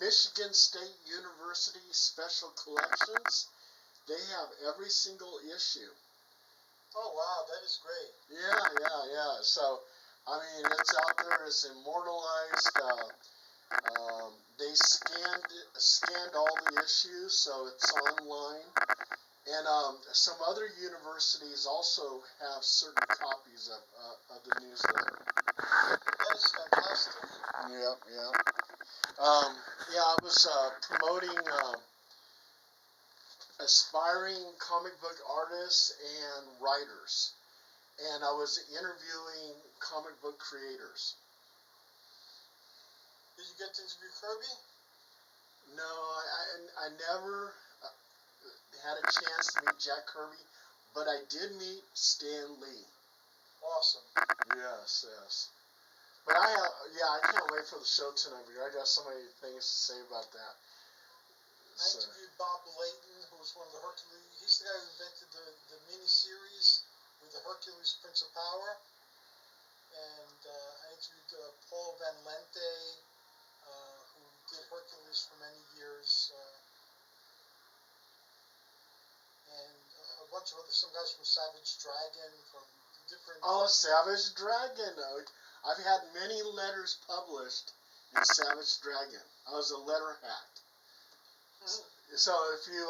Michigan State University Special Collections. They have every single issue. Oh wow, that is great. Yeah. So, I mean, it's out there. It's immortalized. They scanned all the issues, so it's online. And some other universities also have certain copies of the newsletter. That is fantastic. Yeah. I was promoting aspiring comic book artists and writers, and I was interviewing comic book creators. Did you get to interview Kirby? No, I never had a chance to meet Jack Kirby, but I did meet Stan Lee. Awesome. Yes. But I can't wait for the show tonight because I got so many things to say about that. I interviewed Bob Layton, who was one of the Hercules. He's the guy who invented the mini-series with the Hercules Prince of Power. And I interviewed Paul Van Lente, who did Hercules for many years. And a bunch of some guys from Savage Dragon, from different... Oh, Savage Dragon. I've had many letters published in Savage Dragon. I was a letter hack. So if you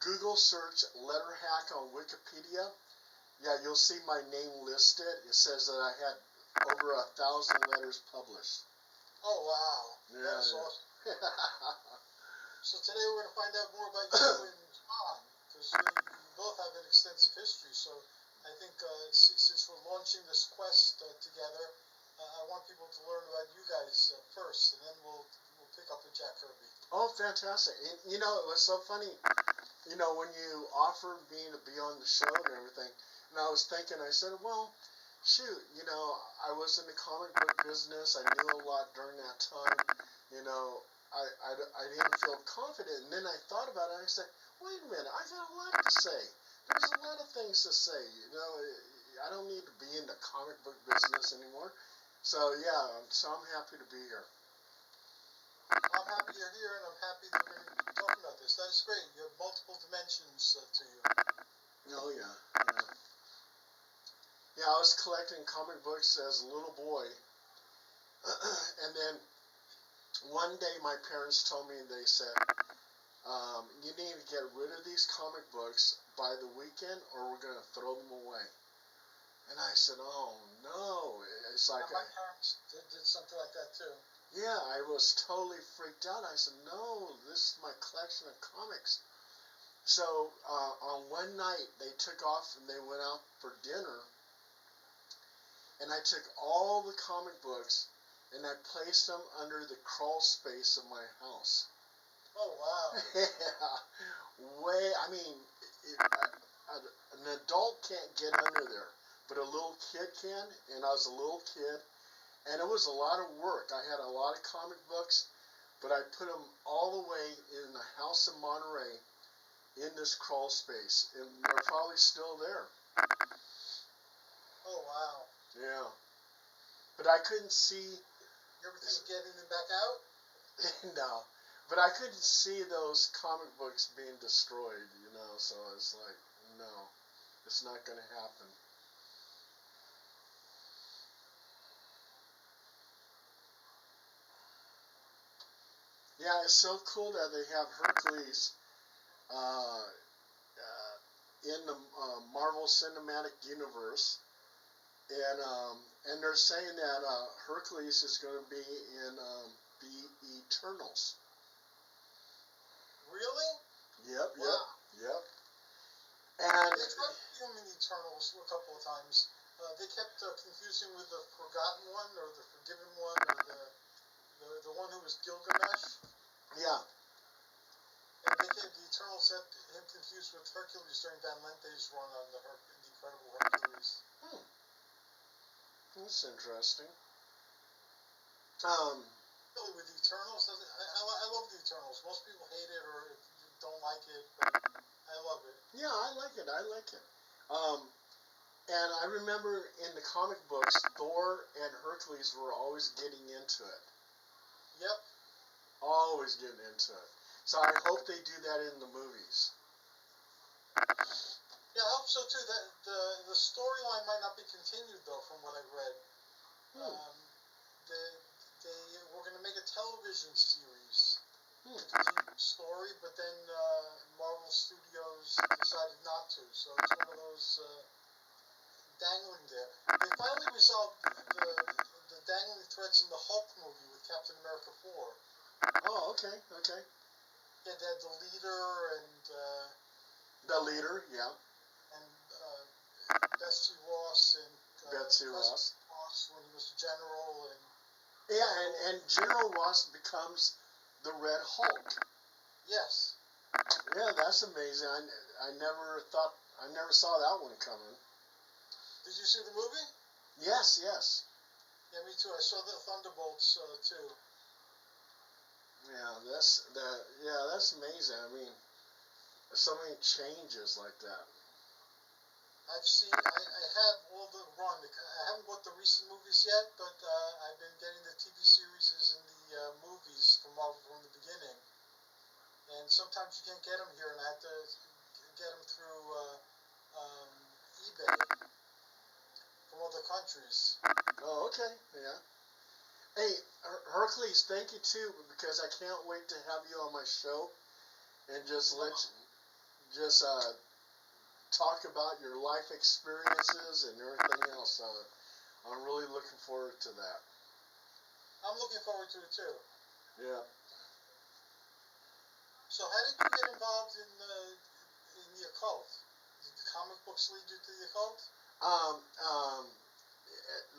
Google search letter hack on Wikipedia, you'll see my name listed. It says that I had over 1,000 letters published. Oh wow, that's awesome. So today we're going to find out more about you and John, because you both have an extensive history. So I think since we're launching this quest together, I want people to learn about you guys first, and then we'll pick up with Jack Kirby. Oh, fantastic. And, it was so funny, when you offered me to be on the show and everything, and I was thinking, I said, well, shoot, I was in the comic book business. I knew a lot during that time. I didn't feel confident. And then I thought about it, and I said, wait a minute, I got a lot to say. There's a lot of things to say. I don't need to be in the comic book business anymore. So, so I'm happy to be here. I'm happy you're here, and I'm happy that we're talking about this. That is great. You have multiple dimensions to you. Oh, yeah. Yeah, I was collecting comic books as a little boy. And then one day my parents told me, they said, you need to get rid of these comic books by the weekend or we're going to throw them away. And I said, oh, no. It's like... my parents did something like that, too. Yeah, I was totally freaked out. I said, no, this is my collection of comics. So on one night, they took off and they went out for dinner. And I took all the comic books and I placed them under the crawl space of my house. Oh, wow. Yeah. An adult can't get under there, but a little kid can, and I was a little kid, and it was a lot of work. I had a lot of comic books, but I put them all the way in the house in Monterey in this crawl space, and they're probably still there. Oh, wow. Yeah. But I couldn't see... You ever think of getting them back out? No. But I couldn't see those comic books being destroyed, so it's like, no, it's not going to happen. Yeah, it's so cool that they have Hercules in the Marvel Cinematic Universe, and they're saying that Hercules is going to be in the Eternals. Really? Yep. And they tried to do him in Eternals a couple of times. They kept confusing with the Forgotten One, or the Forgiven One, or the one who was Gilgamesh. Yeah. And the Eternals had him confused with Hercules during Van Lente's run on the Incredible Hercules. That's interesting. Really, with the Eternals, I love the Eternals. Most people hate it or don't like it, but I love it. Yeah, I like it. And I remember in the comic books, Thor and Hercules were always getting into it. Yep. Always getting into it. So I hope they do that in the movies. Yeah, I hope so too. That the storyline might not be continued though, from what I've read. They were going to make a television series to continue the story, but then Marvel Studios decided not to. So it's one of those dangling there. They finally resolved the dangling threads in the Hulk movie with Captain America 4. Oh, okay. Yeah, they had the leader and The leader, yeah. and Betsy Ross and Betsy Ross when he was a general and yeah, and General Ross becomes the Red Hulk. Yes. Yeah, that's amazing. I never saw that one coming. Did you see the movie? Yes. Yeah, me too. I saw the Thunderbolts too. Yeah, that's amazing. I mean, so many changes like that. I've seen. I have all the run. I haven't bought the recent movies yet, but I've been getting the TV series and the movies from Marvel from the beginning. And sometimes you can't get them here, and I have to get them through eBay from other countries. Oh, okay. Yeah. Hey, Hercules, thank you too, because I can't wait to have you on my show and just talk about your life experiences and everything else. So I'm really looking forward to that. I'm looking forward to it too. Yeah. So how did you get involved in the occult? Did the comic books lead you to the occult?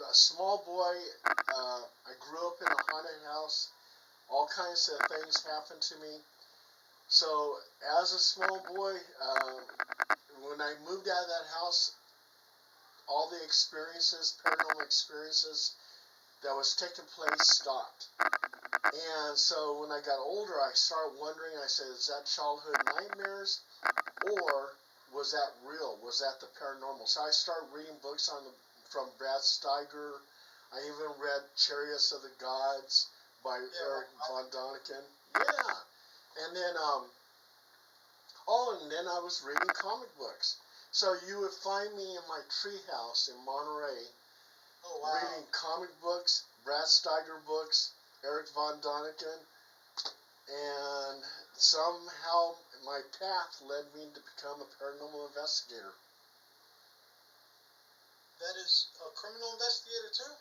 A small boy. I grew up in a haunted house. All kinds of things happened to me. So as a small boy, when I moved out of that house, all the paranormal experiences that was taking place stopped. And so when I got older, I started wondering, I said, is that childhood nightmares or was that real? Was that the paranormal? So I started reading books from Brad Steiger. I even read Chariots of the Gods by Eric Von Däniken. Yeah. And then, and then I was reading comic books. So you would find me in my treehouse in Monterey, reading comic books, Brad Steiger books, Eric Von Däniken, and somehow my path led me to become a paranormal investigator. That is a criminal investigator too?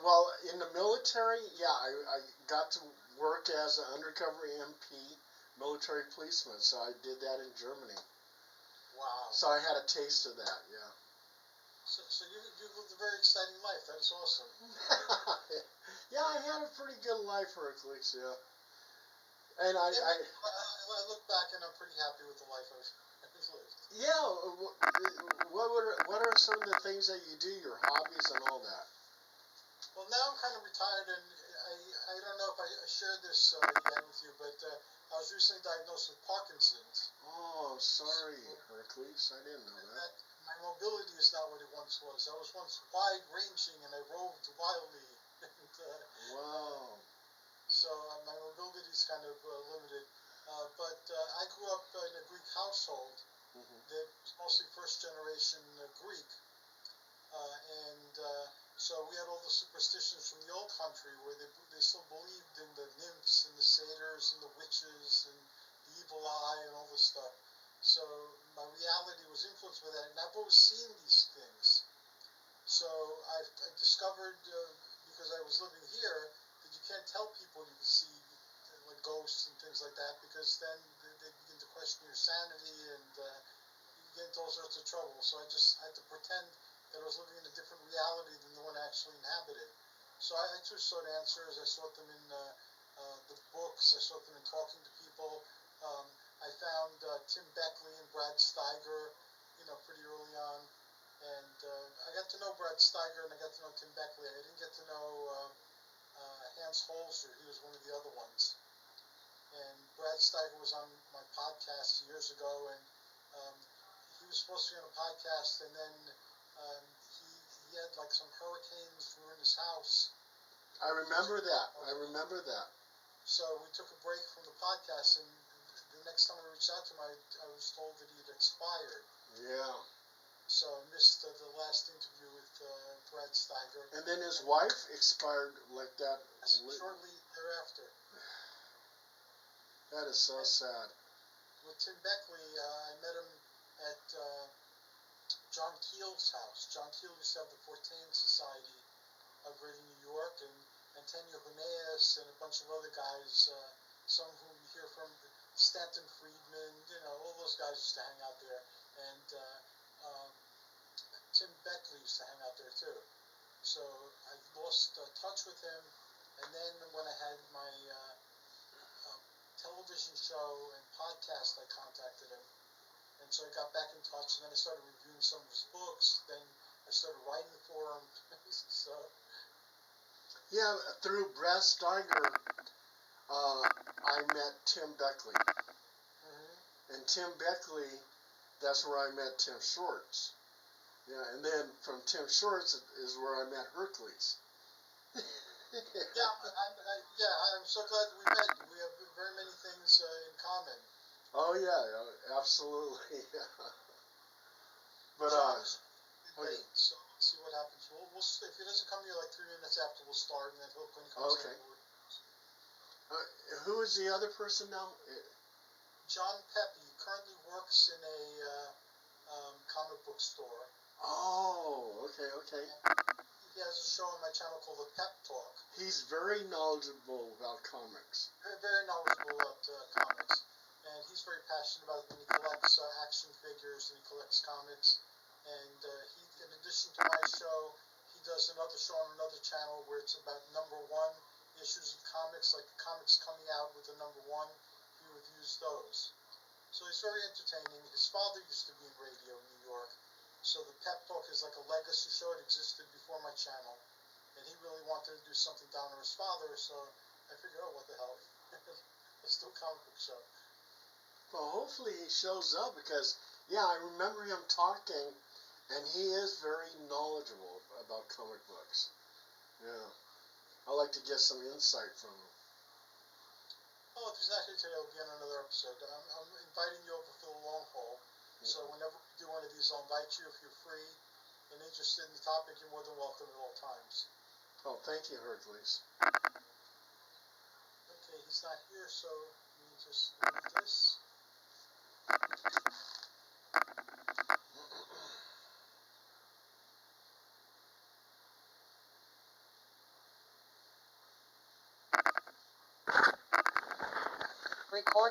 Well, in the military, yeah, I got to work as an undercover MP, military policeman, so I did that in Germany. Wow. So I had a taste of that, yeah. So you lived a very exciting life. That is awesome. Yeah, I had a pretty good life, Hercules, yeah. And I look back and I'm pretty happy with the life I've lived. Yeah, what are some of the things that you do, your hobbies and all that? Well, now I'm kind of retired, and I don't know if I shared this yet with you, but I was recently diagnosed with Parkinson's. Oh, sorry, Hercules. I didn't know that. My mobility is not what it once was. I was once wide-ranging, and I roved wildly. Wow. So my mobility is kind of limited. But I grew up in a Greek household. That was mostly first-generation Greek. So we had all the superstitions from the old country where they still believed in the nymphs and the satyrs and the witches and the evil eye and all this stuff. So my reality was influenced by that, and I've always seen these things. So I discovered, because I was living here, that you can't tell people you can see like ghosts and things like that, because then they begin to question your sanity and you get into all sorts of trouble. So I had to pretend that I was living in a different reality than the one I actually inhabited. So I too sought answers. I sought them in the books. I sought them in talking to people. I found Tim Beckley and Brad Steiger, pretty early on. And I got to know Brad Steiger and I got to know Tim Beckley. I didn't get to know Hans Holzer. He was one of the other ones. And Brad Steiger was on my podcast years ago, and he was supposed to be on a podcast, and then he had like some hurricanes ruin his house. I remember that. I remember that. So we took a break from the podcast, and the next time I reached out to him, I was told that he had expired. Yeah. So I missed the last interview with Brad Steiger. And then his wife expired like that. Shortly thereafter. That is so sad. With Tim Beckley, I met him at John Keel's house. John Keel used to have the Fortean Society over in New York, and Antonio Huneas and a bunch of other guys, some who we hear from, Stanton Friedman, all those guys used to hang out there. And Tim Beckley used to hang out there too. So I lost touch with him, and then when I had my television show and podcast, I contacted him. And so I got back in touch, and then I started reviewing some of his books. Then I started writing for him. So yeah, through Brad Steiger, I met Tim Beckley. Mm-hmm. And Tim Beckley, that's where I met Tim Shorts. Yeah, and then from Tim Shorts is where I met Hercules. I'm so glad that we met. We have very many things in common. Oh yeah, absolutely. But okay. So let's see what happens. We'll if he doesn't come here like 3 minutes after, we'll start, and then he'll when he comes in. Who is the other person now? John Pepe currently works in a comic book store. Oh, okay. He has a show on my channel called The Pep Talk. He's very knowledgeable about comics. Very knowledgeable about comics. And he's very passionate about it. And he collects action figures and he collects comics. And he, in addition to my show, he does another show on another channel where it's about #1 issues of comics, like comics coming out with the #1. He reviews those. So he's very entertaining. His father used to be in radio in New York. So the Pep Talk is like a legacy show. It existed before my channel. And he really wanted to do something down to his father, so I figured, oh, what the hell. Let's do a comic book show. Well, hopefully he shows up because, yeah, I remember him talking, and he is very knowledgeable about comic books. Yeah. I'd like to get some insight from him. Oh, if he's not here today, I'll be on another episode. I'm inviting you over for the long haul. So whenever we do one of these, I'll invite you if you're free and interested in the topic. You're more than welcome at all times. Oh, thank you, Hercules. Okay, he's not here, so let me just move this. Recording